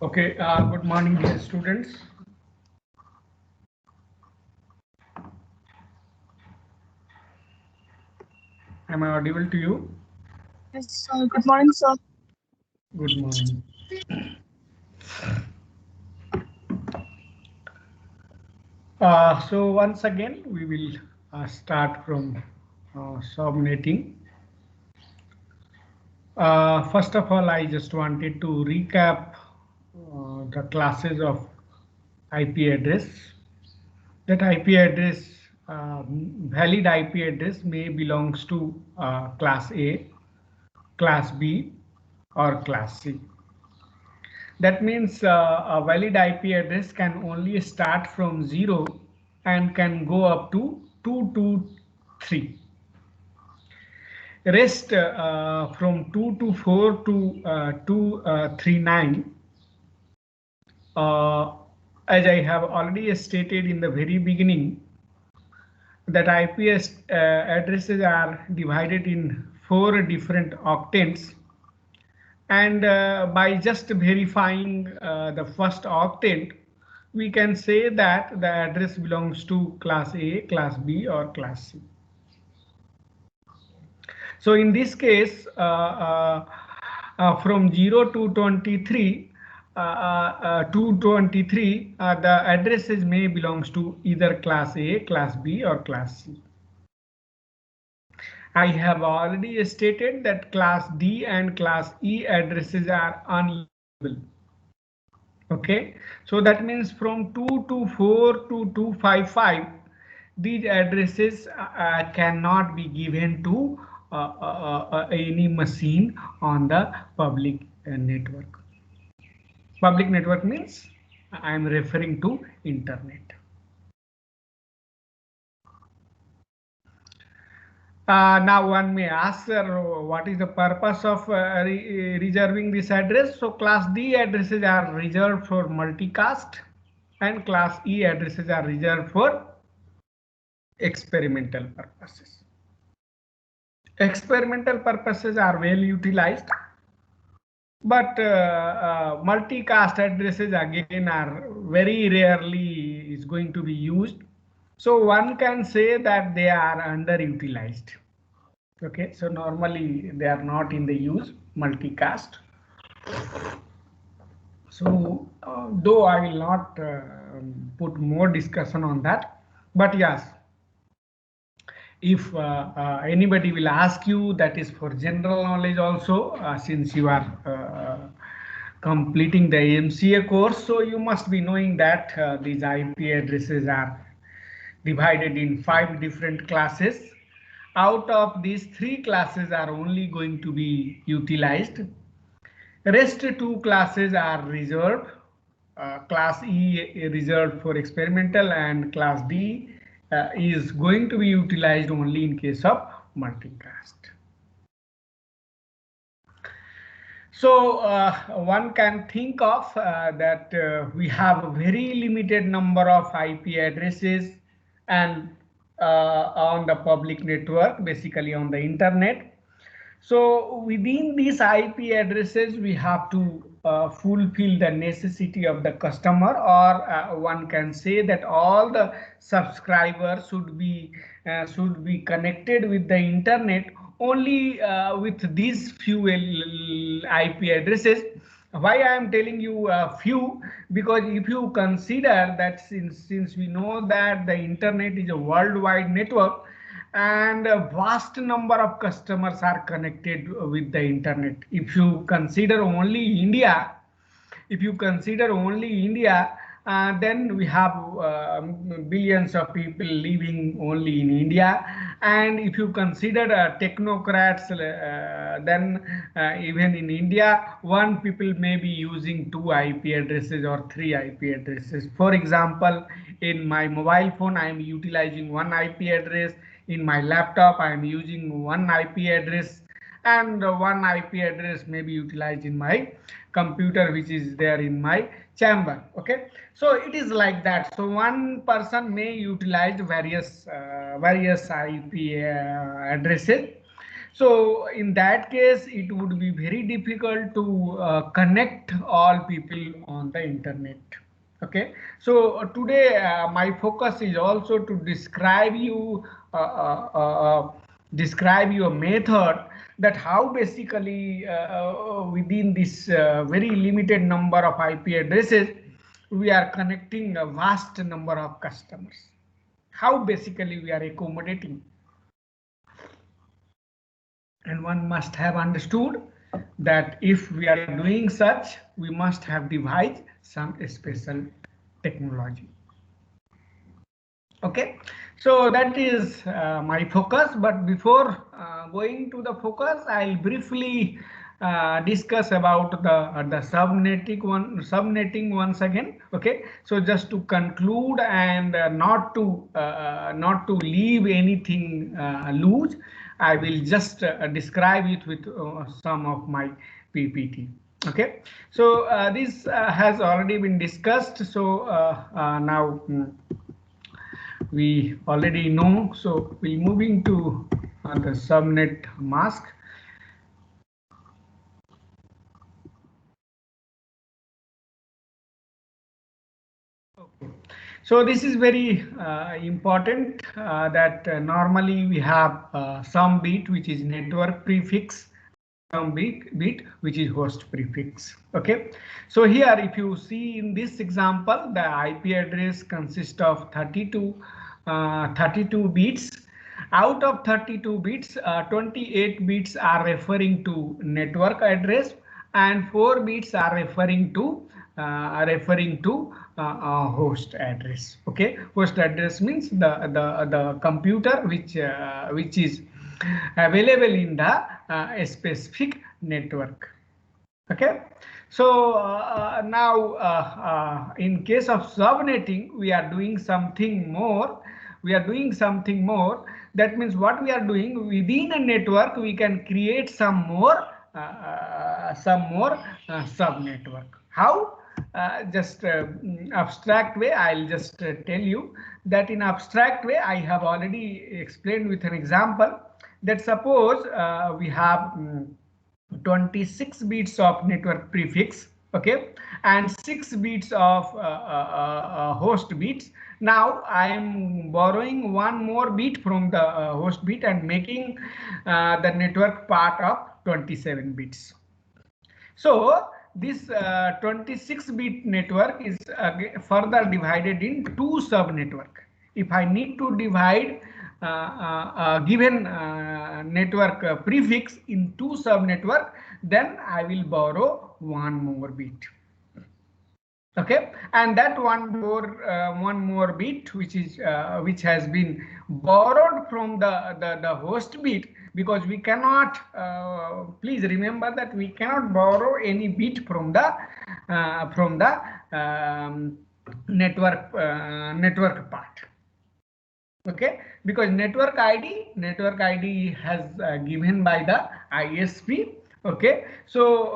Okay, good morning, dear students. Am I audible to you? Yes, sir. Good morning, sir. Good morning. So once again, we will start from subnetting. First of all, I just wanted to recap the classes of IP address. That IP address, valid IP address may belongs to class A, class B, or class C. That means a valid IP address can only start from 0 and can go up to 223. Rest from 224 to 239. As I have already stated in the very beginning, that IPS addresses are divided in 4 different octants, and by just verifying the first octant, we can say that the address belongs to class A, class B, or class C. So in this case, from 0 to 23, the addresses may belongs to either class A, class B, or class C. I have already stated that class D and class E addresses are unusable. Okay, so that means from 224 to 255, these addresses cannot be given to any machine on the public network. Public network means I am referring to internet. Now one may ask, what is the purpose of reserving this address? So class D addresses are reserved for multicast and class E addresses are reserved for experimental purposes. Experimental purposes are well utilized, but multicast addresses again are very rarely is going to be used. So one can say that they are underutilized. Okay, so normally they are not in the use multicast. So though I will not put more discussion on that, but yes, if anybody will ask you, that is for general knowledge also, since you are completing the AMCA course, so you must be knowing that these IP addresses are divided in 5 different classes. Out of these 3 classes are only going to be utilized. Rest 2 classes are reserved. Class E reserved for experimental, and class D is going to be utilized only in case of multicast. So one can think of that we have a very limited number of IP addresses and on the public network, basically on the internet. So within these IP addresses, we have to fulfill the necessity of the customer, or one can say that all the subscribers should be connected with the internet only with these few IP addresses. Why I am telling you a few? Because if you consider that since we know that the internet is a worldwide network, and a vast number of customers are connected with the internet. If you consider only India, then we have billions of people living only in India. And if you consider technocrats, then even in India, one people may be using 2 IP addresses or 3 IP addresses. For example, in my mobile phone, I am utilizing 1 IP address. In my laptop, I am using 1 IP address, and 1 IP address may be utilized in my computer, which is there in my chamber. Okay, so it is like that. So one person may utilize various IP addresses. So in that case, it would be very difficult to connect all people on the internet. Okay, so today my focus is also to describe you describe your method, that how basically within this very limited number of IP addresses we are connecting a vast number of customers, how basically we are accommodating. And one must have understood that if we are doing such, we must have devised some special technology. Okay, so that is my focus. But before going to the focus, I'll briefly discuss about the subnetting once again. Okay, so just to conclude and not to leave anything loose, I will just describe it with some of my PPT. Okay, so this has already been discussed. So now we already know. So we're moving to the subnet mask. Okay. So this is very important that normally we have some bit which is network prefix, some bit which is host prefix. Okay, so here if you see in this example, the IP address consists of 32 bits. Out of 32 bits, 28 bits are referring to network address, and 4 bits are referring to host address. Okay, host address means the computer which is available in the specific network. Okay, so now in case of subnetting, we are doing something more. That means what we are doing within a network, we can create some more sub network. How? Just abstract way, I'll just tell you that in abstract way I have already explained with an example, that suppose we have 26 bits of network prefix, okay, and 6 bits of host bits. Now I am borrowing one more bit from the host bit and making the network part of 27 bits. So this 26-bit network is further divided in 2 sub-network. If I need to divide given network prefix in 2 sub-network, then I will borrow one more bit. Okay, and that one more bit which has been borrowed from the host bit, because we cannot please remember that we cannot borrow any bit from the network part. Okay, because network ID has given by the ISP. Okay, so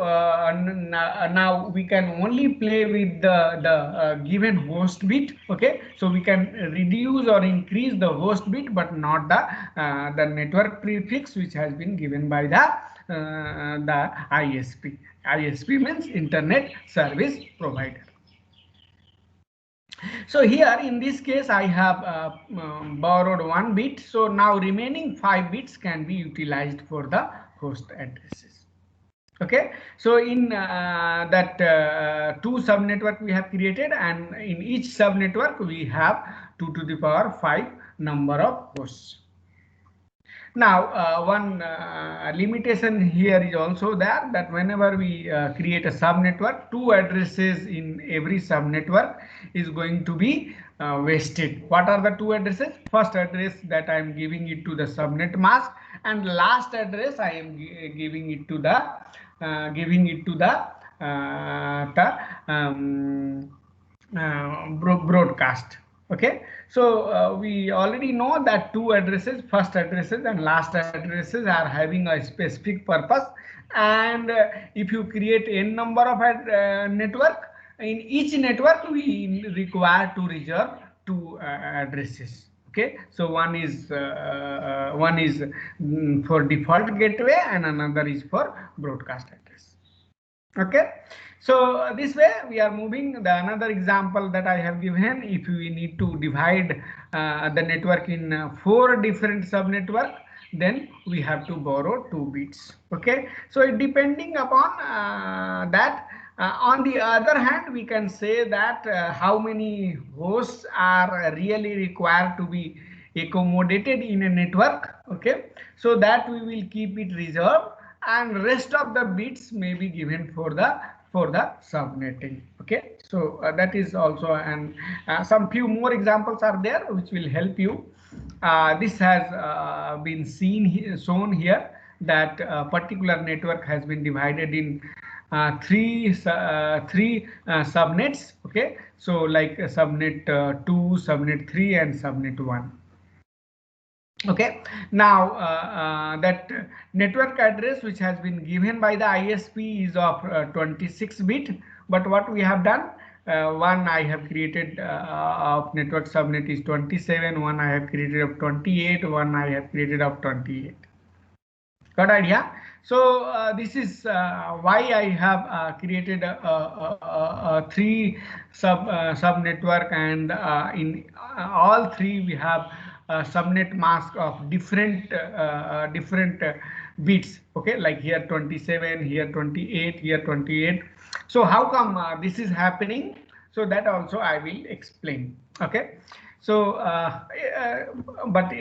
now we can only play with the given host bit. Okay, so we can reduce or increase the host bit, but not the network prefix which has been given by the ISP. ISP means Internet Service Provider. So here in this case I have borrowed one bit, so now remaining 5 bits can be utilized for the host addresses. Okay, so in that 2 subnetwork we have created, and in each subnetwork we have 2 to the power 5 number of hosts. Now, one limitation here is also there, that whenever we create a subnetwork, 2 addresses in every subnetwork is going to be wasted. What are the 2 addresses? First address that I am giving it to the subnet mask, and last address I am giving it to the broadcast. Okay, so we already know that 2 addresses, first addresses and last addresses, are having a specific purpose, and if you create n number of network, in each network we require to reserve 2 addresses. Okay, so one is for default gateway and another is for broadcast address. Okay, so this way we are moving. The another example that I have given, if we need to divide the network in 4 different subnetwork, then we have to borrow 2 bits. Okay, so depending upon that. On the other hand, we can say that how many hosts are really required to be accommodated in a network. Okay, so that we will keep it reserved, and rest of the bits may be given for the subnetting. Okay, so that is also, and some few more examples are there which will help you. This has been shown here, that a particular network has been divided in three subnets. Okay, so like subnet 2, subnet 3 and subnet 1. Okay, now that network address which has been given by the ISP is of 26 bit, but what we have done, one I have created of network subnet is 27, one I have created of 28, one I have created of 28. Got idea? So this is why I have created a 3 sub network, and in all 3 we have subnet mask of different bits. Okay, like here 27, here 28, here 28. So how come this is happening? So that also I will explain. Okay, so but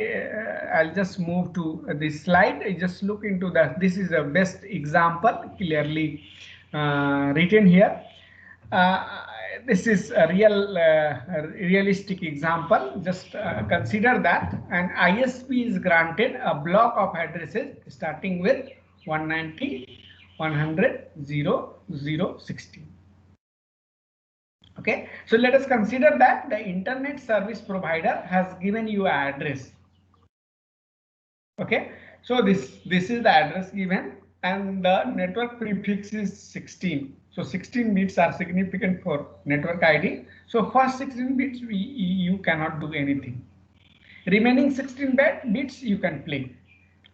I'll just move to this slide. Just look into that. This is a best example clearly written here. This is a realistic example. Just consider that an ISP is granted a block of addresses starting with 190, 100, 0, 0, 16. Okay, so let us consider that the internet service provider has given you an address. Okay, so this is the address given, and the network prefix is 16. So 16 bits are significant for network ID. So first 16 bits you cannot do anything. Remaining 16 bits you can play.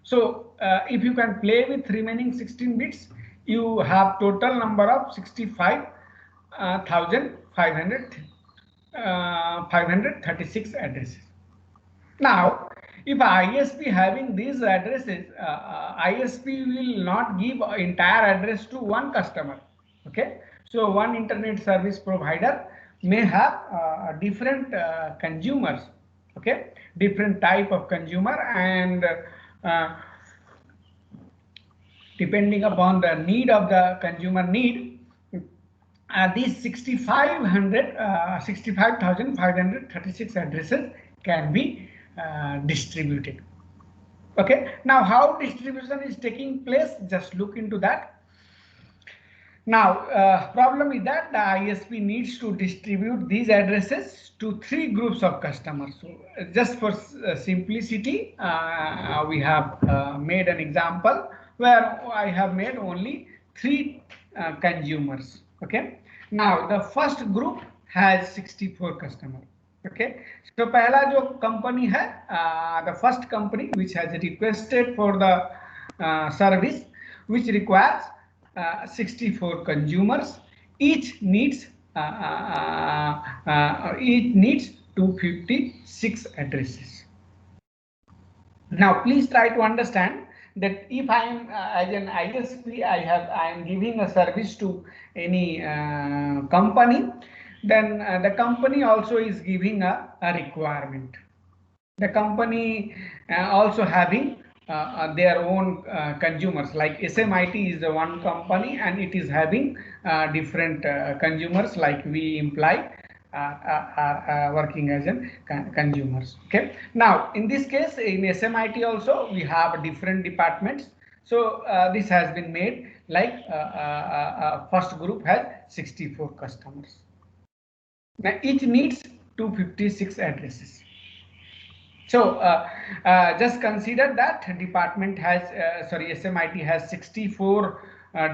So if you can play with remaining 16 bits, you have total number of 65,536 addresses. Now, if ISP having these addresses, ISP will not give entire address to one customer. Okay, so one internet service provider may have different consumers. Okay, different type of consumer, and depending upon the need of the consumer need, these 65,536 addresses can be distributed. Okay, now how distribution is taking place, just look into that. Now problem is that the ISP needs to distribute these addresses to 3 groups of customers. So just for simplicity, we have made an example where I have made only 3 consumers. Okay, now the first group has 64 customers. Okay, so पहला जो company है, the first company which has requested for the service, which requires 64 consumers, each needs 256 addresses. Now please try to understand that if I am as an ISP, I am giving a service to any company, then the company also is giving a requirement. The company also having their own consumers. Like SMIT is the one company and it is having different consumers, like we imply are working as in consumers. Okay, now in this case in SMIT also we have different departments. So this has been made like first group has 64 customers. Now each needs 256 addresses. So just consider that department has SMIT has 64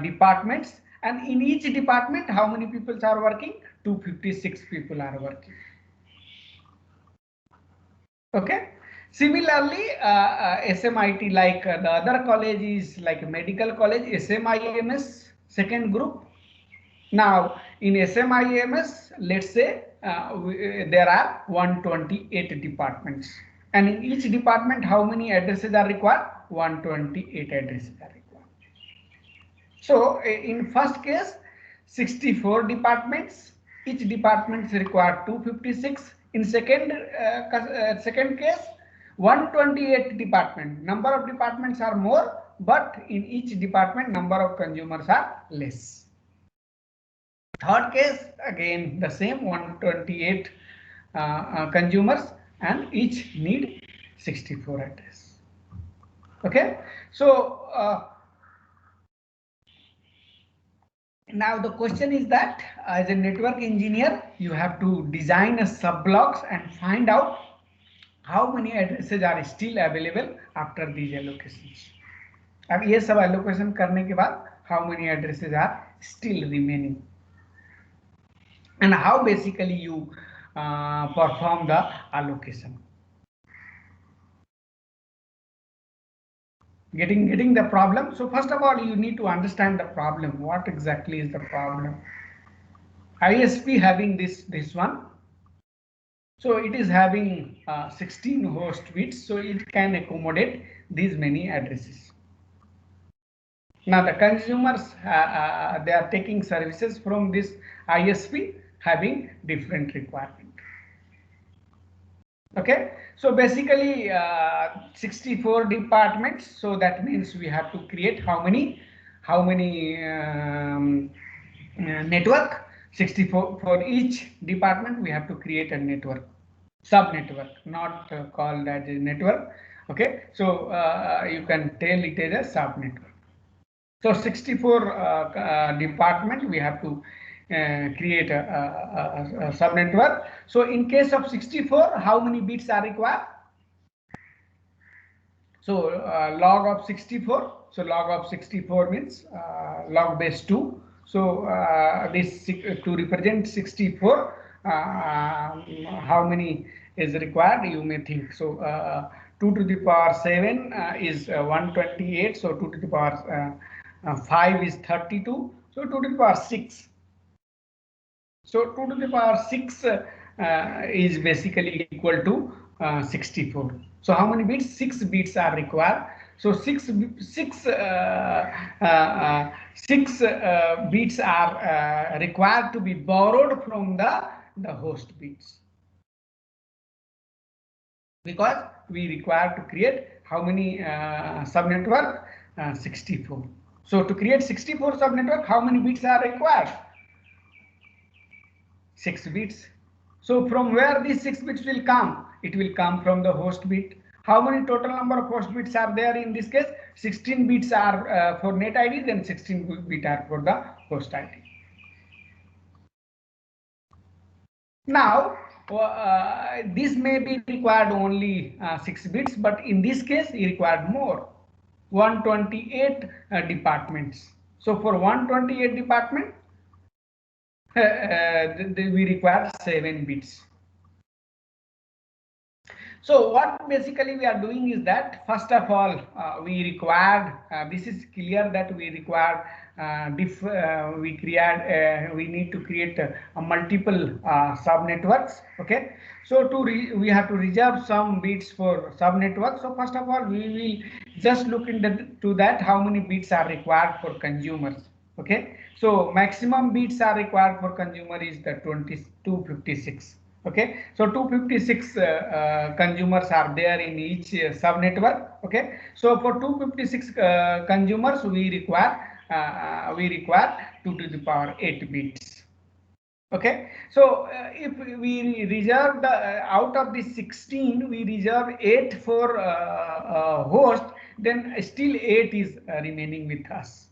departments, and in each department how many people are working? 256 people are working. Okay. Similarly, SMIT, like the other colleges like medical college, SMIMS second group. Now in SMIMS, let's say there are 128 departments, and in each department how many addresses are required? 128 addresses are required. So in first case 64 departments, each department require 256. In second case 128 department, number of departments are more, but in each department number of consumers are less. Third case again the same, 128 consumers and each need 64 address. Okay, so now the question is that as a network engineer you have to design a sub-blocks and find out how many addresses are still available after these allocations. अब ये सब allocation करने के बाद how many addresses are still remaining, and how basically you perform the allocation. Getting the problem? So first of all you need to understand the problem. What exactly is the problem? ISP having this one, so it is having 16 host bits, so it can accommodate these many addresses. Now the consumers they are taking services from this ISP having different requirement. Okay, so basically 64 departments, so that means we have to create how many network? 64. For each department we have to create a network, sub network, not called as a network. Okay, so you can tell it as a sub network. So 64 department we have to create a sub network. So in case of 64, how many bits are required? So log of 64. So log of 64 means log base 2. So this to represent 64, how many is required? You may think so. 2 to the power 7 is 128. So 2 to the power 5 is 32. So 2 to the power 6. So 2 to the power 6 is basically equal to 64. So how many bits? 6 bits are required. So 6 bits are required to be borrowed from the host bits, because we require to create how many subnetwork? 64. So to create 64 subnetwork, how many bits are required? 6 bits. So from where these 6 bits will come? It will come from the host bit. How many total number of host bits are there in this case? 16 bits are for net ID, then 16 bits are for the host ID. Now this may be required only 6 bits, but in this case it required more, 128 departments. So for 128 department we require 7 bits. So what basically we are doing is that first of all we required this is clear that we require we need to create multiple sub networks. Okay, so we have to reserve some bits for sub network. So first of all we will just look into that how many bits are required for consumers. Okay, so maximum bits are required for consumer is the 256. Okay, so 256 consumers are there in each sub network. Okay, so for 256 consumers, we require 2 to the power 8 bits. Okay, so if we reserve the out of the 16, we reserve 8 for host, then still 8 is remaining with us.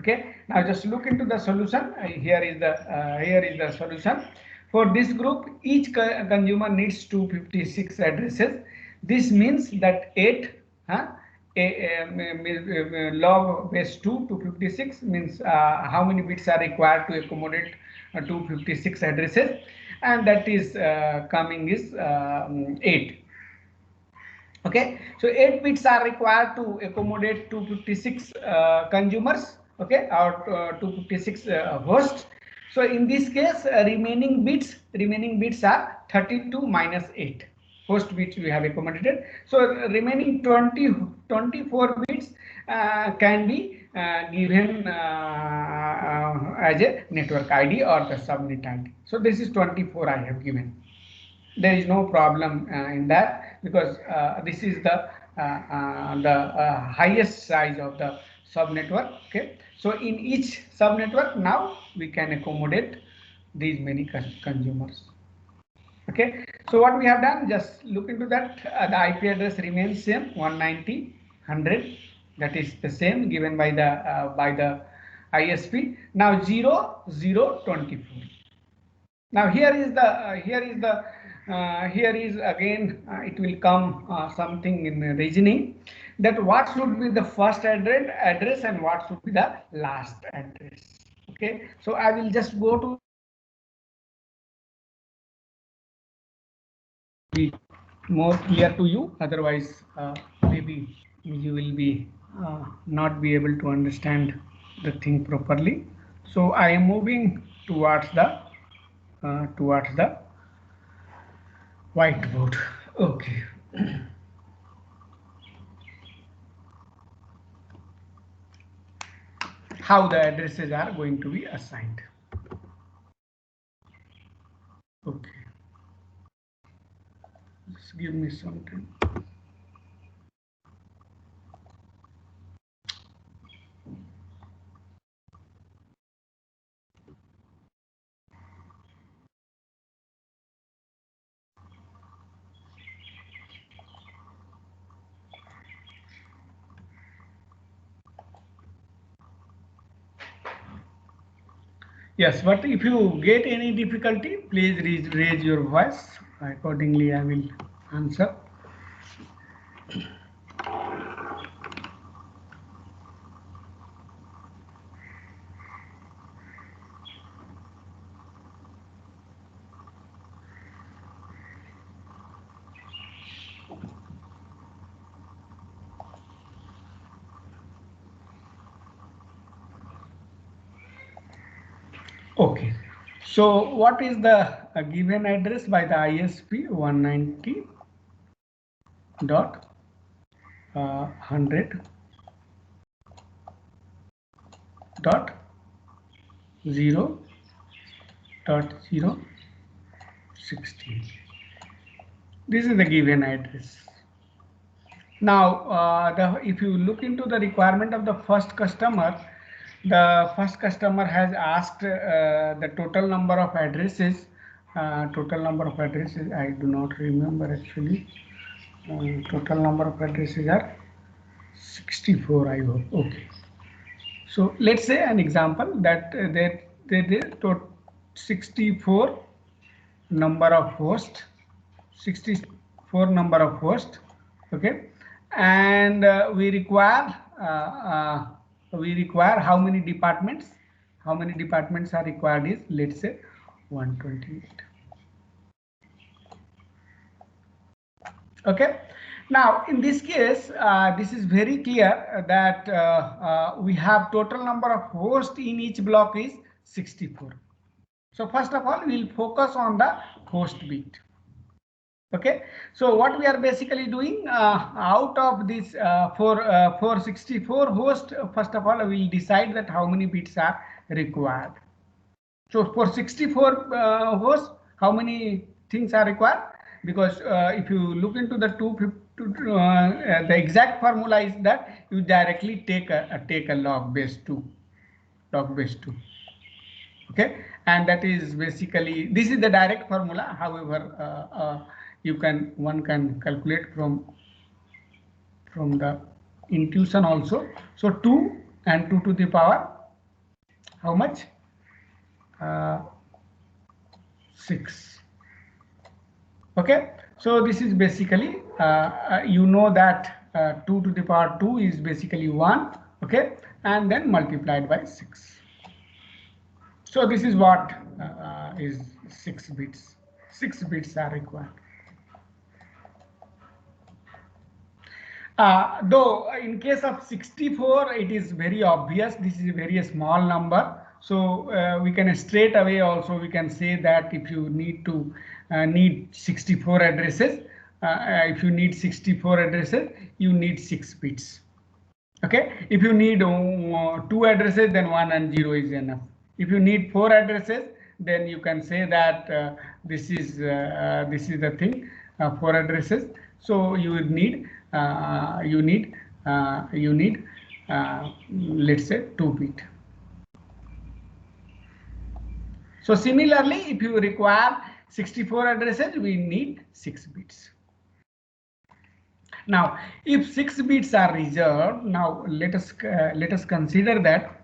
Okay, now just look into the solution. Here is the solution. For this group, each consumer needs 256 addresses. This means that 8 log base 2 256 means how many bits are required to accommodate 256 addresses, and that is coming is 8. Okay, so 8 bits are required to accommodate 256 consumers, okay, or 256 hosts. So in this case, remaining bits are 32 minus 8 host bits we have accommodated. So remaining 24 bits can be given as a network ID or the subnet ID. So this is 24 I have given. There is no problem in that, because this is the highest size of the subnetwork. Okay, so in each subnetwork now we can accommodate these many consumers. Okay, so what we have done, just look into that. The IP address remains same, 190.100, that is the same given by the ISP. Now 0.0.24. Now here is again it will come something in reasoning, that what should be the first address and what should be the last address. Okay, so I will just go to be more clear to you, otherwise maybe you will be not be able to understand the thing properly. So I am moving towards the whiteboard. Okay. How the addresses are going to be assigned. Okay. Just give me some time. Yes, but if you get any difficulty, please raise your voice. Accordingly, I will answer. Okay, so what is the given address by the ISP? 190.100.0.016. This is the given address. Now, if you look into the requirement of the first customer, has asked the total number of addresses. I do not remember actually. Total number of addresses are 64, I hope. Okay. So let's say an example that they 64 number of hosts, 64 number of hosts. Okay, and we require how many departments? How many departments are required is, let's say, 128. Okay, now in this case, this is very clear that we have total number of hosts in each block is 64. So first of all, we will focus on the host bit. Okay, so what we are basically doing, out of this 464 host, first of all we will decide that how many bits are required. So for 64 hosts, how many things are required, because if you look into the the exact formula is that you directly take a log base 2, okay, and that is basically, this is the direct formula. However, one can calculate from the intuition also. So 2 and 2 to the power how much? 6. Okay, so this is basically you know that 2 to the power 2 is basically 1, okay, and then multiplied by 6. So this is what is 6 bits. 6 bits are required. Though in case of 64, it is very obvious. This is a very small number. So we can straight away also we can say that if you need to need 64 addresses, if you need 64 addresses, you need 6 bits. Okay, if you need 2 addresses, then 1 and 0 is enough. If you need 4 addresses, then you can say that this is the thing, 4 addresses. So you would need let's say 2 bit. So similarly, if you require 64 addresses, we need 6 bits. Now, if 6 bits are reserved, now let us consider that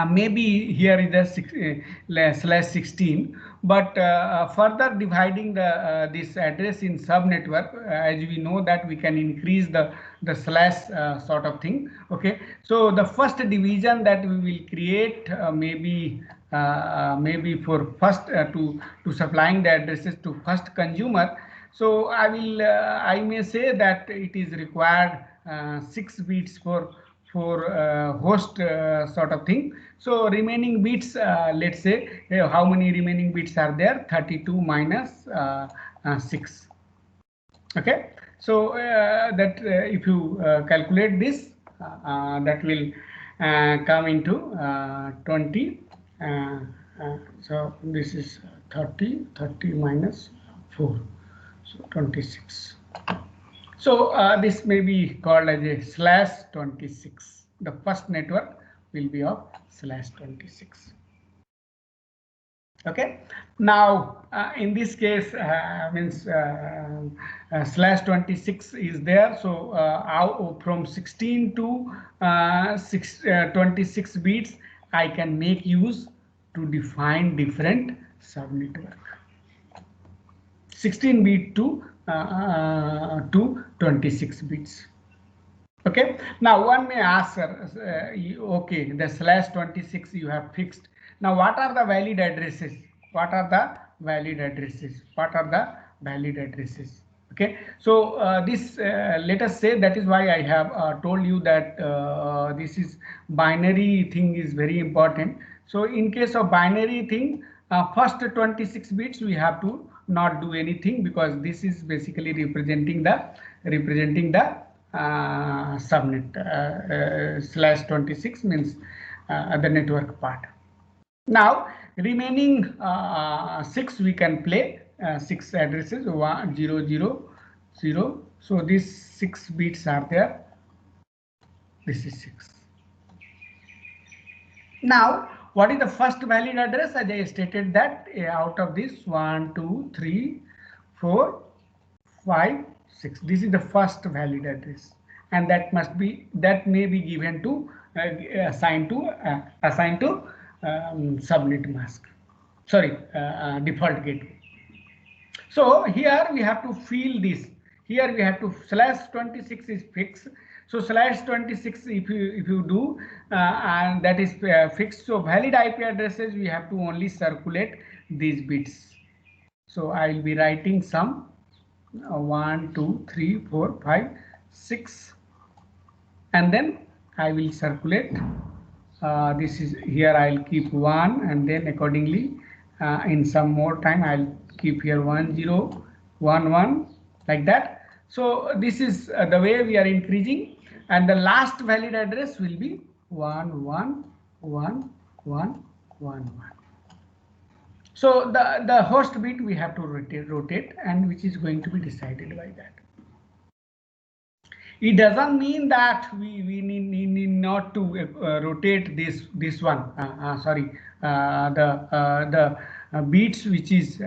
maybe here is a /16, but further dividing this address in subnetwork, as we know that we can increase the slash sort of thing. Okay, so the first division that we will create maybe for first to supplying the addresses to first consumer. So I may say that it is required 6 bits for host sort of thing. So remaining bits, let's say how many remaining bits are there? 32 minus 6. Okay, so that if you calculate this, that will come into 20. So this is 30 minus 4, so 26. So this may be called as a /26. The first network will be of /26. Okay. Now in this case means /26 is there. So from 16 to 26 bits, I can make use to define different subnetwork. 16 bit to 26 bits. Okay, now one may ask, okay, the /26 you have fixed. Now what are the valid addresses? Okay, so this let us say, that is why I have told you that this is binary thing is very important. So in case of binary thing, first 26 bits we have to not do anything, because this is basically representing the subnet. /26 means the network part. Now remaining 6 we can play 6 addresses 1 0 0 0. So these 6 bits are there. This is 6. Now what is the first valid address? As I stated that out of this 1 2 3 4 5 6, this is the first valid address, and that may be given to assigned to subnet mask, sorry, default gateway. So here we have to fill this. Here we have to /26 is fixed. So /26 if you do and that is fixed. So valid IP addresses we have to only circulate these bits. So I will be writing some 1 2 3 4 5 6, and then I will circulate. This is here I'll keep 1, and then accordingly in some more time I'll keep here 1 0 1 1 like that. So this is the way we are increasing, and the last valid address will be 1 1 1 1 1 1. So the host bit we have to rotate, and which is going to be decided by that. It doesn't mean that we need not to rotate this one. Sorry, the beats which is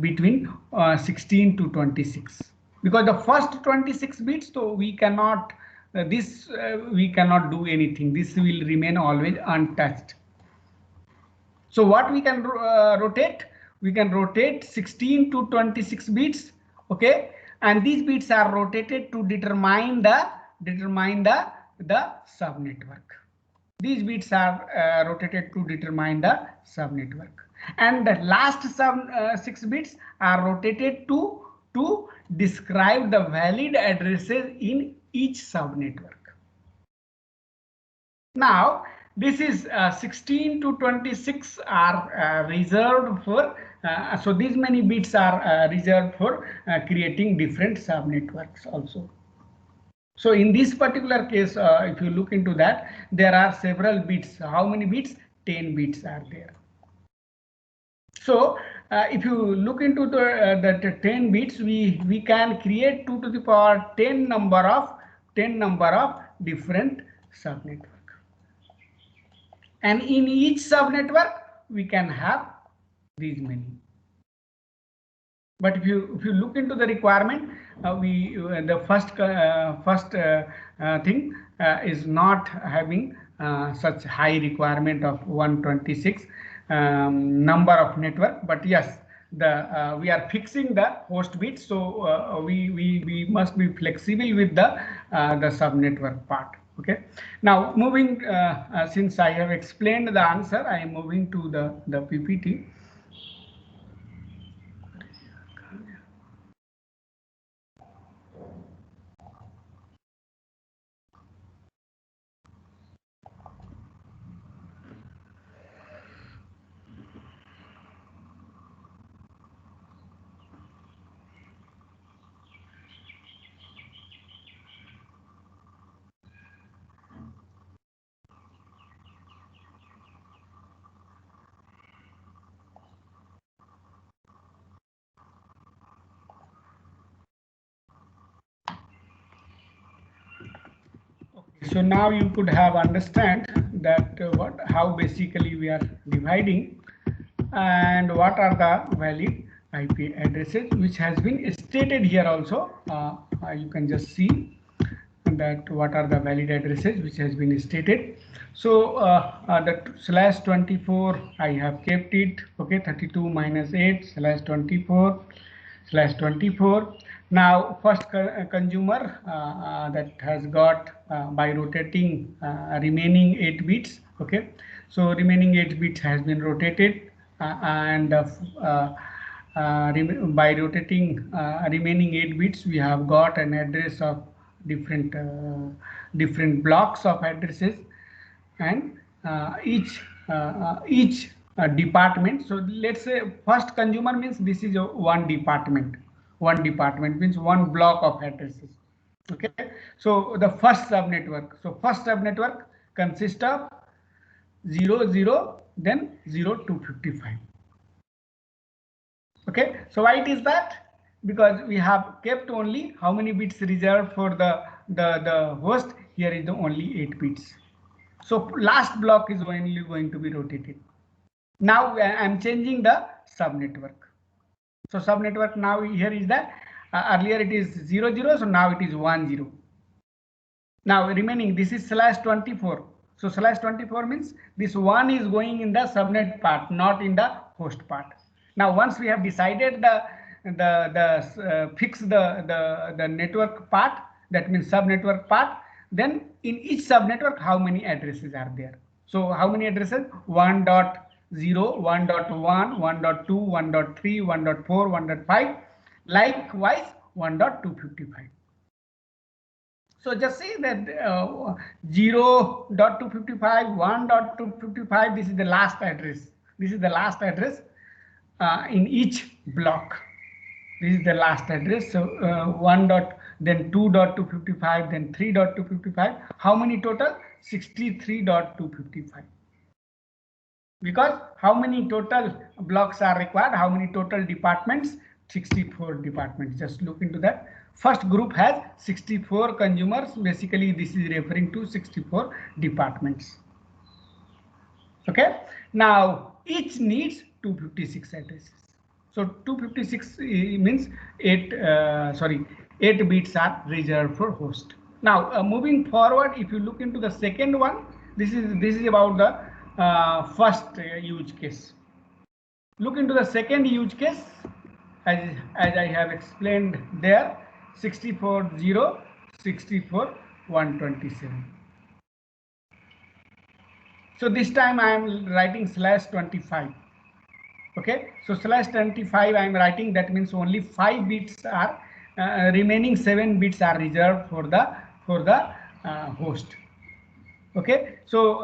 between 16 to 26, because the first 26 bits, so we cannot we cannot do anything. This will remain always untouched. So what we can rotate? We can rotate 16 to 26 bits, okay, and these bits are rotated to determine the subnetwork. These bits are rotated to determine the subnetwork, and the last 6 bits are rotated to describe the valid addresses in each subnetwork. Now this is 16 to 26 are reserved for, so these many bits are reserved for creating different subnetworks also. So in this particular case, if you look into that, there are several bits. How many bits? 10 bits are there. So if you look into the 10 bits, we can create 2 to the power 10 number of different subnetworks. And in each subnetwork we can have these many. But if you look into the requirement, the first thing is not having such high requirement of 126 number of network. But yes, we are fixing the host bit, so we must be flexible with the subnetwork part. Okay, now moving, since I have explained the answer, I am moving to the PPT. So now you could have understand that how basically we are dividing, and what are the valid IP addresses, which has been stated here also. You can just see that what are the valid addresses which has been stated. So the /24 I have kept it, okay, 32 minus 8 /24/24. Now first consumer that has got by rotating remaining 8 bits, okay, so remaining 8 bits has been rotated, and by rotating remaining 8 bits we have got an address of different blocks of addresses, and each department. So let's say first consumer means this is one department means one block of addresses. Okay, so the first subnetwork, consists of 00, then 0 to 55. Okay, so why it is that? Because we have kept only how many bits reserved for the host. Here is the only 8 bits. So last block is only going to be rotated. Now I am changing the subnetwork. So subnetwork now here is that earlier it is 00, so now it is 10. Now remaining, this is /24. So /24 means this one is going in the subnet part, not in the host part. Now once we have decided fix the network part, that means subnetwork part, then in each subnetwork how many addresses are there. So how many addresses? 1.0, 1.1, 1.2, 1.3, 1.4, 1.5, likewise 1.255. So just see that 0.255, 1.255, this is the last address. This is the last address in each block. This is the last address. So then 2.255, then 3.255. How many total? 63.255. Because how many total blocks are required? How many total departments? 64 departments. Just look into that. First group has 64 consumers. Basically, this is referring to 64 departments. Okay. Now each needs 256 addresses. So 256 means 8 bits are reserved for host. Now moving forward, if you look into the second one, this is about the first use case. Look into the second use case, as I have explained there, 64.0, 64.127. So this time I am writing /25. Okay, so /25 I am writing, that means only 5 bits are remaining 7 bits are reserved for the host. Okay, so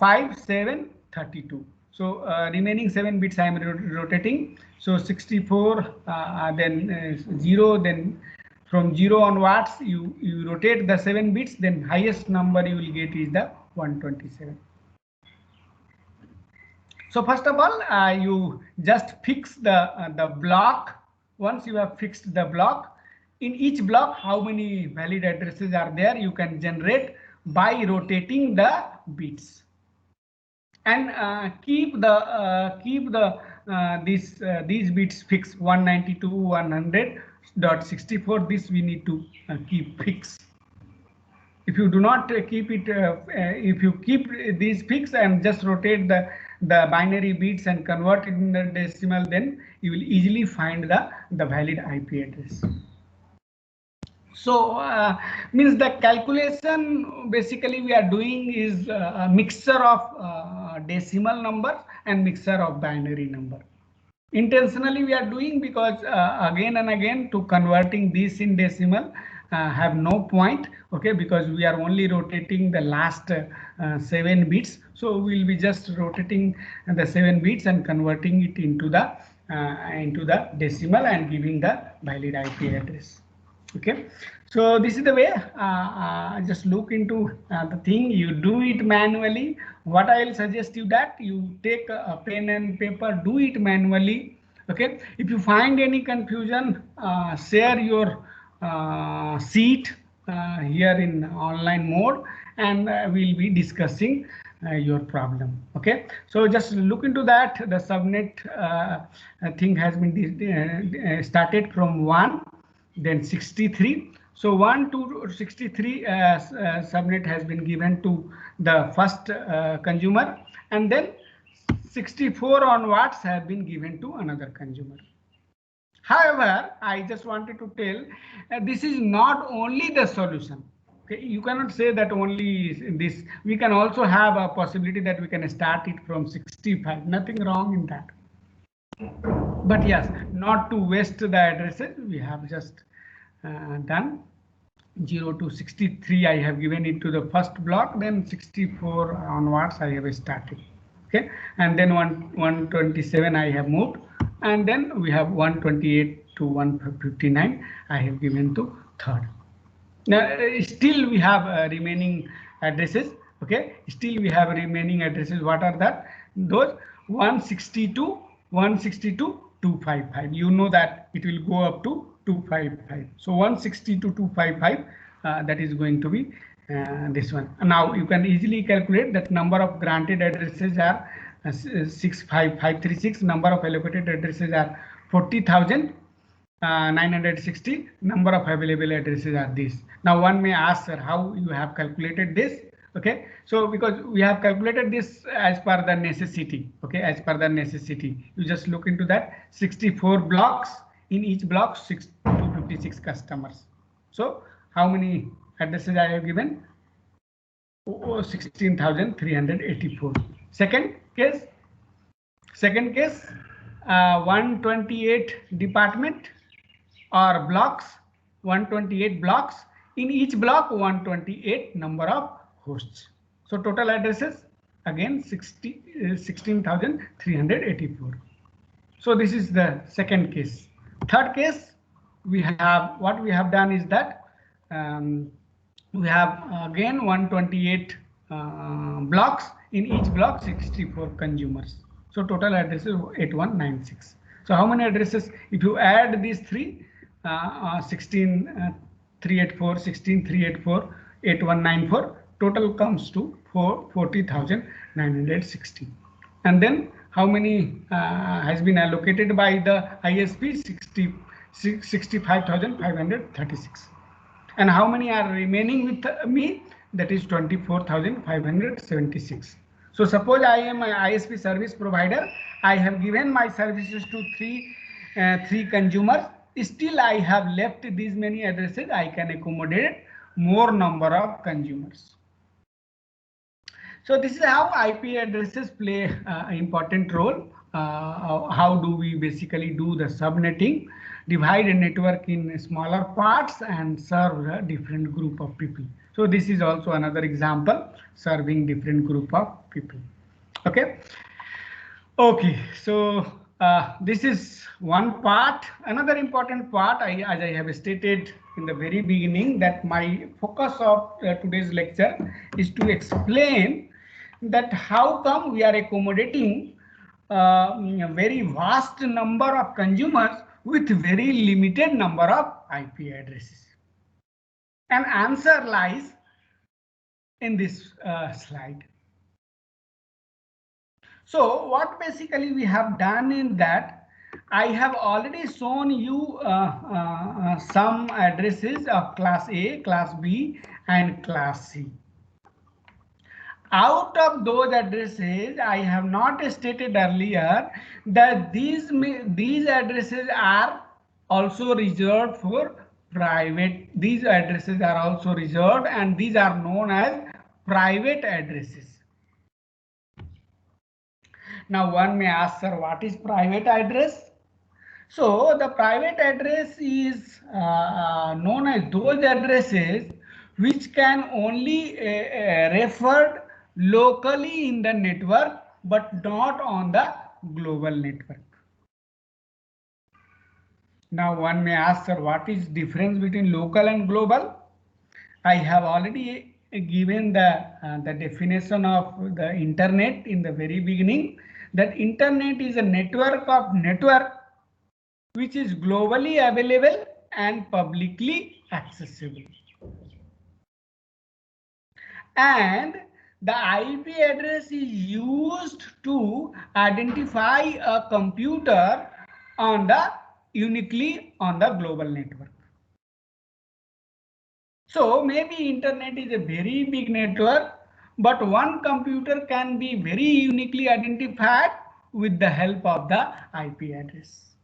5, 7, 32. So remaining 7 bits I am rotating. So 64, then 0, then from 0 onwards you rotate the 7 bits, then highest number you will get is the 127. So first of all, you just fix the block. Once you have fixed the block, in each block how many valid addresses are there, you can generate by rotating the bits, and keep these bits fixed. 192, 100.64. This we need to keep fixed. If you do not keep it, if you keep these fixed and just rotate the binary bits and convert it in the decimal, then you will easily find the valid IP address. So means the calculation basically we are doing is a mixture of decimal number and mixture of binary number. Intentionally we are doing because again and again to converting this in decimal have no point. Okay, because we are only rotating the last 7 bits, so we'll be just rotating the 7 bits and converting it into the decimal and giving the valid IP address. Okay, so this is the way. Just look into the thing. You do it manually. What I will suggest you that you take a pen and paper, do it manually. Okay, if you find any confusion, share your sheet here in online mode, and we'll be discussing your problem. Okay, so just look into that. The subnet thing has been started from 1, then 63. So 1 to 63 subnet has been given to the first consumer, and then 64 onwards have been given to another consumer. However, I just wanted to tell this is not only the solution. Okay, you cannot say that only this. We can also have a possibility that we can start it from 65. Nothing wrong in that. But yes, not to waste the addresses, we have just done 0 to 63. I have given it to the first block, then 64 onwards I have started. Okay, and then 127 I have moved, and then we have 128 to 159 I have given to third. Now still we have remaining addresses. Okay, still we have remaining addresses. What are that? Those 162, 162, 255. You know that it will go up to 255. So 160 to 255, that is going to be this one. Now you can easily calculate that number of granted addresses are 65536. Number of allocated addresses are 40,960. Number of available addresses are this. Now one may ask, sir, how you have calculated this? Okay, so because we have calculated this as per the necessity. Okay, as per the necessity, you just look into that. 64 blocks, in each block 256 customers. So how many addresses I have given? 16,384. Second case, 128 department or blocks, 128 blocks. In each block 128 number of hosts. So total addresses again 16,384. So this is the second case. Third case, we have what we have done is that we have again 128 blocks. in each block 64 consumers. So total address is 8196. So how many addresses? If you add these three, 16384, 16384, 8194, total comes to 40,960. And then how many has been allocated by the ISP? 65,536. And how many are remaining with me? That is 24,576. So suppose I am an ISP service provider. I have given my services to three consumers. Still I have left these many addresses. I can accommodate more number of consumers. So this is how IP addresses play an important role. How do we basically do the subnetting? Divide a network in smaller parts and serve a different group of people. So this is also another example, serving different group of people. Okay. Okay. So this is one part. Another important part, as I have stated in the very beginning, that my focus of today's lecture is to explain that how come we are accommodating a very vast number of consumers with very limited number of IP addresses. An answer lies in this slide. So what basically we have done in that, I have already shown you some addresses of class A, class B, and class C. Out of those addresses, I have not stated earlier that these addresses are also reserved for private. These addresses are also reserved, and these are known as private addresses. Now one may ask, sir, what is private address? So the private address is known as those addresses which can only referred locally in the network, but not on the global network. Now one may ask, sir, what is difference between local and global? I have already given the definition of the internet in the very beginning, that internet is a network of network which is globally available and publicly accessible. And the IP address is used to identify a computer on the uniquely on the global network. So maybe internet is a very big network, but one computer can be very uniquely identified with the help of the IP address.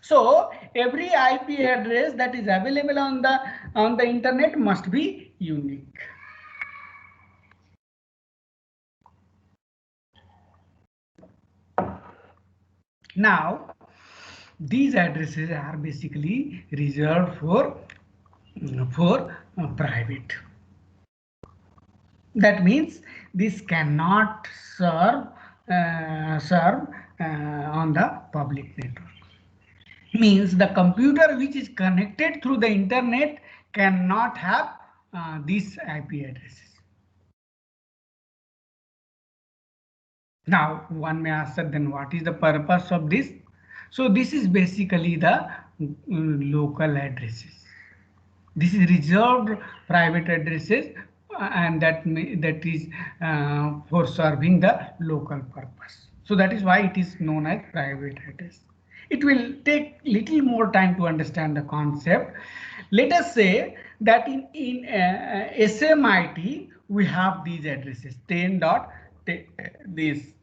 So every IP address that is available on the internet must be unique. Now these addresses are basically reserved for private. That means this cannot serve on the public network. Means the computer which is connected through the internet cannot have these IP addresses. Now one may ask, then what is the purpose of this? So this is basically the local addresses. This is reserved private addresses, and that is for serving the local purpose. So that is why it is known as private address. It will take little more time to understand the concept. Let us say that in SMIT we have these addresses 10. This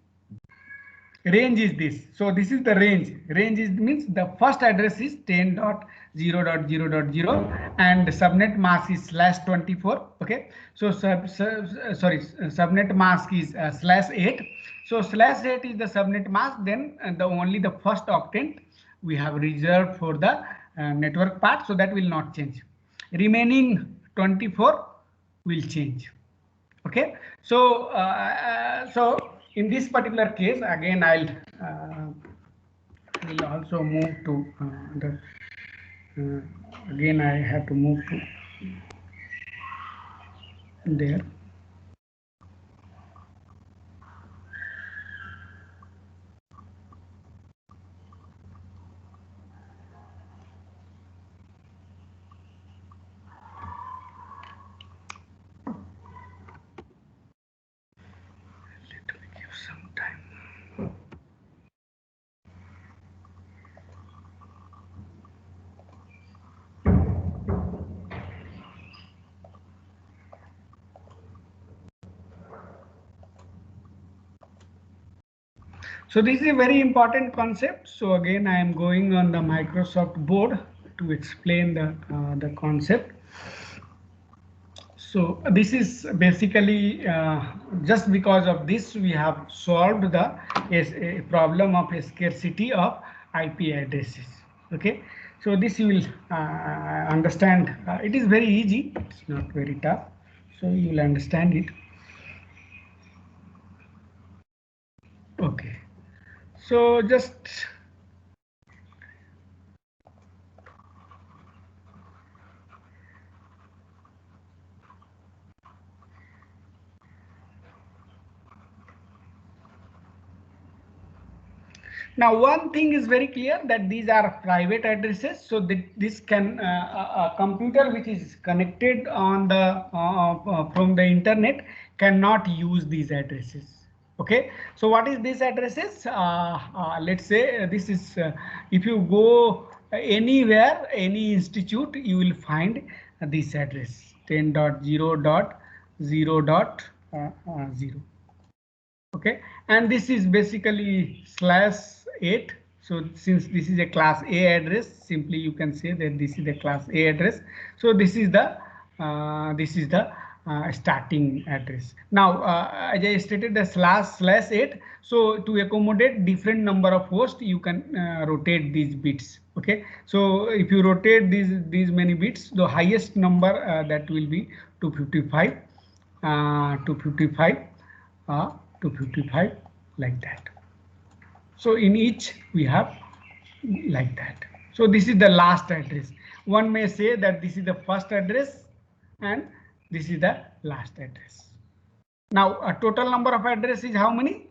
range is this. So this is the range. Range means the first address is 10.0.0.0 and subnet mask is /24. Okay. So subnet mask is /8. So /8 is the subnet mask. Then only the first octet we have reserved for the network part. So that will not change. Remaining 24 will change. Okay. So in this particular case, again I'll will also move to again I have to move to there. So this is a very important concept. So again, I am going on the Microsoft board to explain the concept. So this is basically just because of this we have solved the a problem of a scarcity of IP addresses. Okay, so this you will understand. It is very easy. It's not very tough. So you will understand it. Okay. So just now one thing is very clear that these are private addresses. So this can a computer which is connected on the from the internet cannot use these addresses. Okay, so what is these addresses? Let's say this is if you go anywhere, any institute, you will find this address 10.0.0.0. Okay, and this is basically /8. So since this is a class A address, simply you can say that this is the class A address. So this is the starting address. Now as I stated, the /8. So to accommodate different number of hosts, you can rotate these bits. Okay, so if you rotate these many bits, the highest number that will be 255, 255. 255 like that. So in each we have like that. So this is the last address. One may say that this is the first address and this is the last address. Now a total number of address is how many?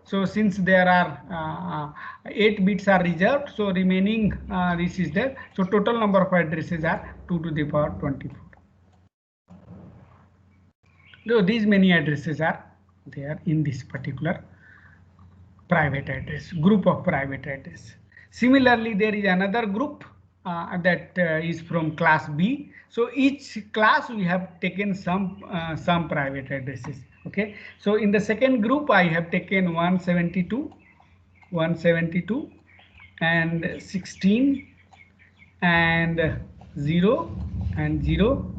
So since there are 8 bits are reserved, so remaining this is there. So total number of addresses are 2 to the power 24. So these many addresses are there in this particular private address, group of private address. Similarly, there is another group that is from class B. So each class we have taken some private addresses. Okay, so in the second group I have taken 172, 172 and 16 and 0 and 0,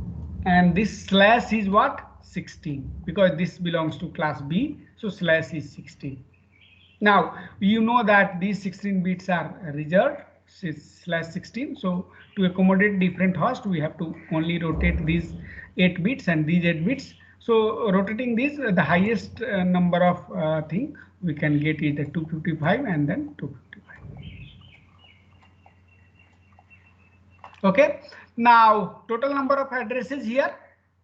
and this slash is what? 16, because this belongs to class B, so slash is 16. Now you know that these 16 bits are reserved, /16. So to accommodate different hosts, we have to only rotate these 8 bits and these 8 bits. So rotating these, the highest number of thing we can get is the 255 and then 255. Okay, now total number of addresses here.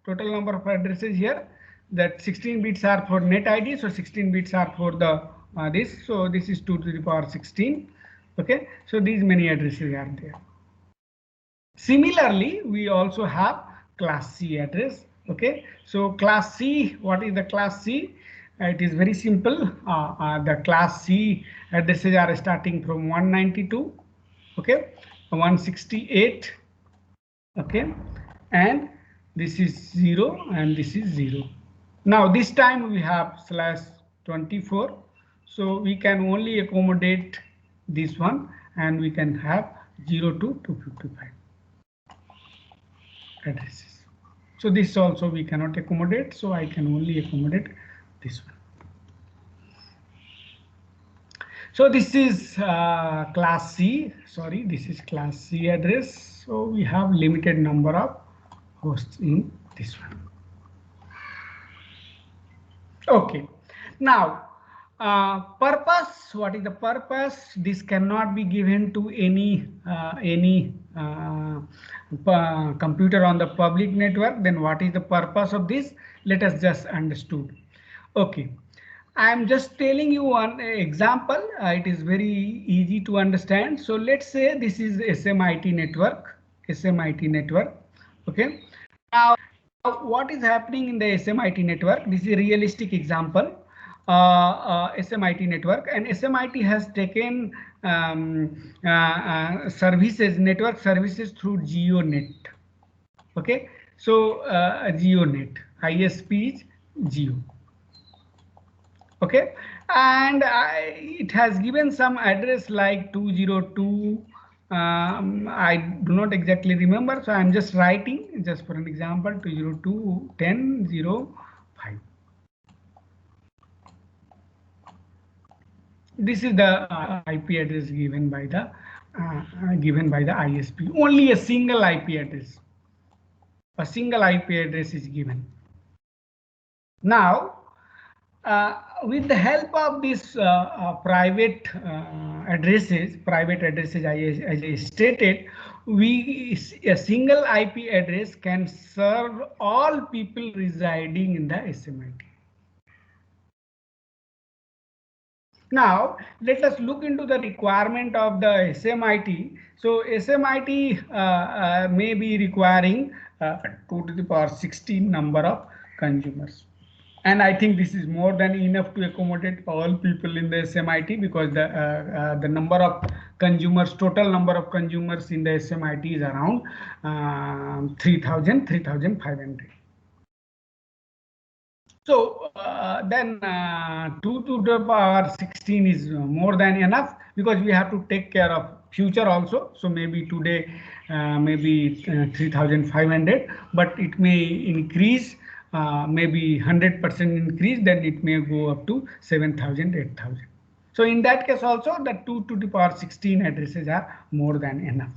Total number of addresses here, that 16 bits are for net ID, so 16 bits are for the this, so this is 2 to the power 16. Okay, so these many addresses are there. Similarly, we also have class C address. Okay, so class C, what is the class C? It is very simple. The class C addresses are starting from 192, okay, 168, okay, and this is 0 and this is 0. Now this time we have /24, so we can only accommodate this one, and we can have 0 to 255 addresses. So this also we cannot accommodate, so I can only accommodate this one. So this is class C, sorry, this is class C address. So we have limited number of hosts in this one. Okay, now purpose, what is the purpose? This cannot be given to any computer on the public network. Then what is the purpose of this? Let us just understood. Okay, I am just telling you one example. It is very easy to understand. So let's say this is SMIT network, SMIT network. Okay, now what is happening in the SMIT network? This is a realistic example. SMIT network, and SMIT has taken services, network services through GeoNet. Okay, so GeoNet, ISP is Geo. Okay, and it has given some address like 202. I do not exactly remember, so I'm just writing just for an example 202.10.0.5. This is the IP address given by the ISP. Only a single IP address. A single IP address is given. Now, with the help of these private addresses, as I stated, a single IP address can serve all people residing in the SMIT. Now, let us look into the requirement of the SMIT. So, SMIT may be requiring 2 to the power 16 number of consumers. And I think this is more than enough to accommodate all people in the SMIT, because the number of consumers, total number of consumers in the SMIT is around 3,500. So then 2 to the power 16 is more than enough, because we have to take care of future also. So maybe today maybe 3,500, but it may increase, maybe 100% increase, then it may go up to 7,000, 8,000. So in that case also, the 2 to the power 16 addresses are more than enough.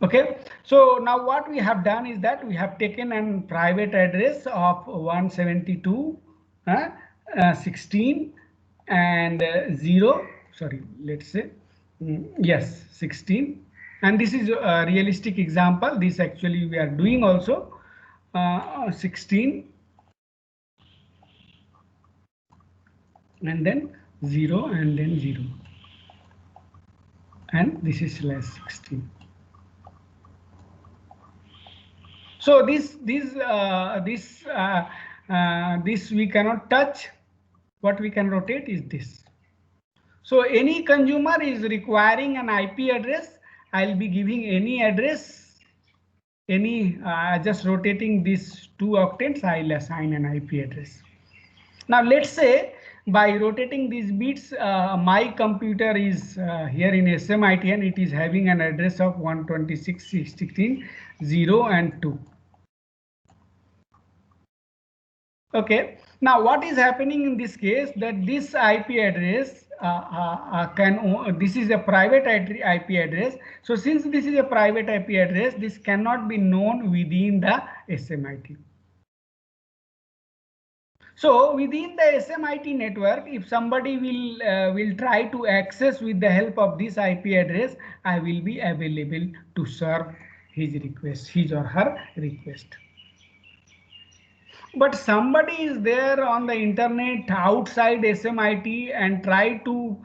Okay, so now what we have done is that we have taken a private address of 172.16 and 0, sorry, let's say, yes, 16. And this is a realistic example. This actually we are doing also 16 and then 0 and then 0. And this is /16. So this we cannot touch. What we can rotate is this. So any consumer is requiring an IP address. I'll be giving any address, any just rotating these 2 octets. I'll assign an IP address. Now let's say by rotating these bits, my computer is here in SMIT and it is having an address of 126.16.0 and 2. Okay, now what is happening in this case, that this IP address this is a private IP address. So since this is a private IP address, this cannot be known within the SMIT. So within the SMIT network, if somebody will try to access with the help of this IP address, I will be available to serve his request, his or her request. But somebody is there on the internet outside SMIT and try to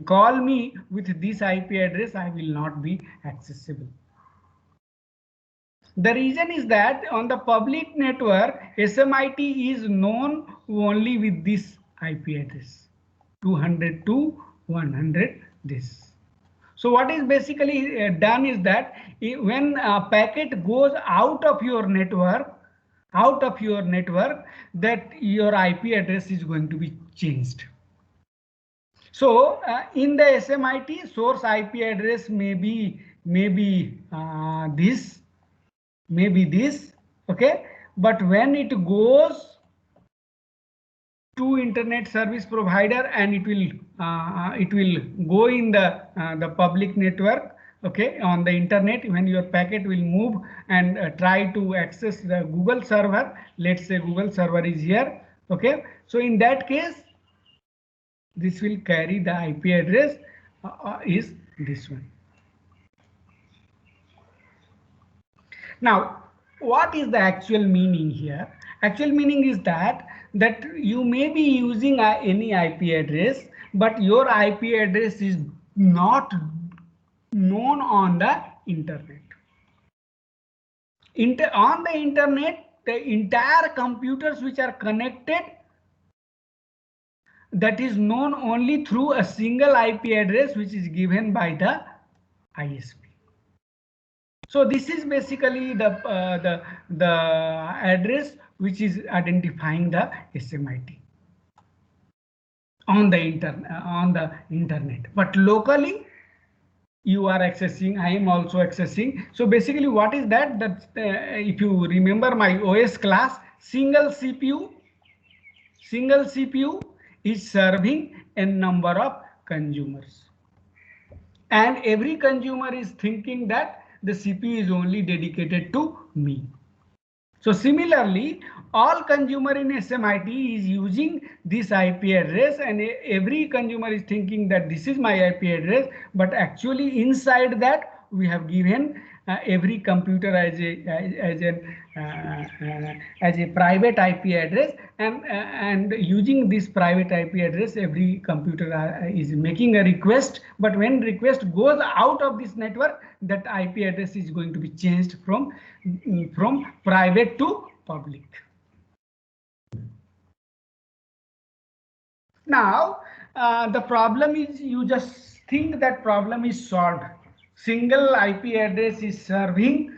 call me with this IP address, I will not be accessible. The reason is that on the public network, SMIT is known only with this IP address, 200.100 this. So what is basically done is that when a packet goes out of your network, that your IP address is going to be changed. So in the SMIT, source IP address may be this, okay, but when it goes to internet service provider and it will go in the public network, okay, on the internet, when your packet will move and try to access the Google server, let's say Google server is here, okay, so in that case this will carry the IP address is this one. Now what is the actual meaning here? Actual meaning is that you may be using any IP address, but your IP address is not known on the internet. On the internet, the entire computers which are connected, that is known only through a single IP address which is given by the ISP. So this is basically the address which is identifying the SMIT on the internet. But locally you are accessing, I am also accessing. So basically what is that? If you remember my OS class, single CPU is serving a number of consumers, and every consumer is thinking that the CPU is only dedicated to me. So similarly, all consumer in SMIT is using this IP address, and every consumer is thinking that this is my IP address, but actually inside that we have given every computer as a private IP address, and using this private IP address, every computer is making a request. But when request goes out of this network, that IP address is going to be changed from private to public. Now the problem is, you just think that problem is solved. Single IP address is serving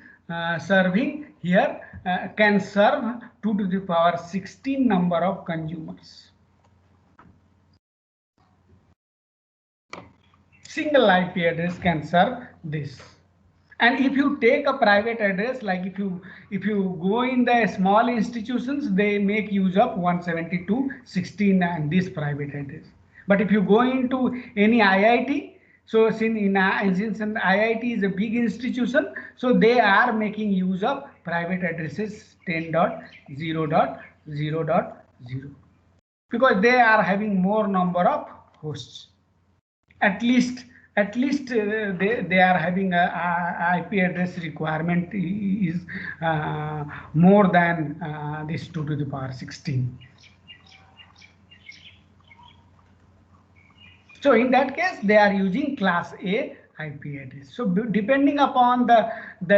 here can serve 2 to the power 16 number of consumers. Single IP address can serve this. And if you take a private address, like if you go in the small institutions, they make use of 172.16 and this private address. But if you go into any IIT, so since an IIT is a big institution, so they are making use of private addresses 10.0.0.0, because they are having more number of hosts. At least they are having a IP address requirement is more than this 2 to the power 16. So in that case, they are using class A IP address. So depending upon the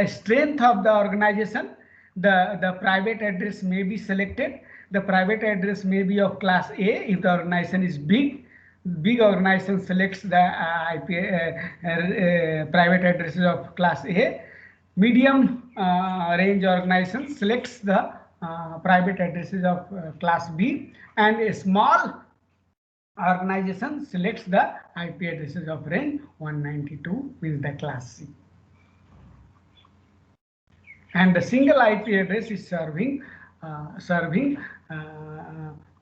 strength of the organization, the private address may be selected. The private address may be of class A if the organization is big. Big organization selects the private addresses of class A. Medium range organization selects the private addresses of class B, and a small organization selects the IP addresses of range 192 with the class C. And the single IP address is serving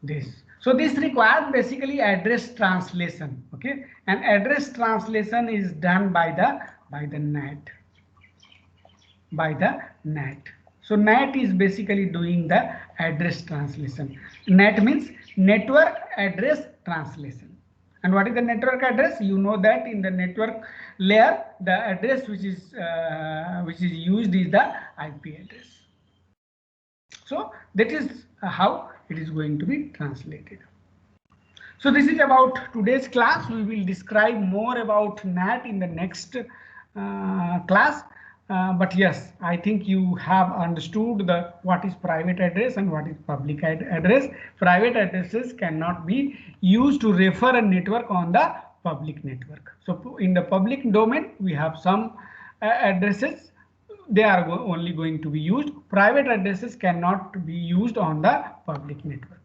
this. So this requires basically address translation, okay? And address translation is done by the NAT. So NAT is basically doing the address translation. NAT means network address translation. And what is the network address? You know that in the network layer, the address which is used is the IP address. So that is how it is going to be translated. So this is about today's class. We will describe more about NAT in the next class. But yes, I think you have understood what is private address and what is public address. Private addresses cannot be used to refer a network on the public network. So in the public domain, we have some addresses. They are only going to be used. Private addresses cannot be used on the public network.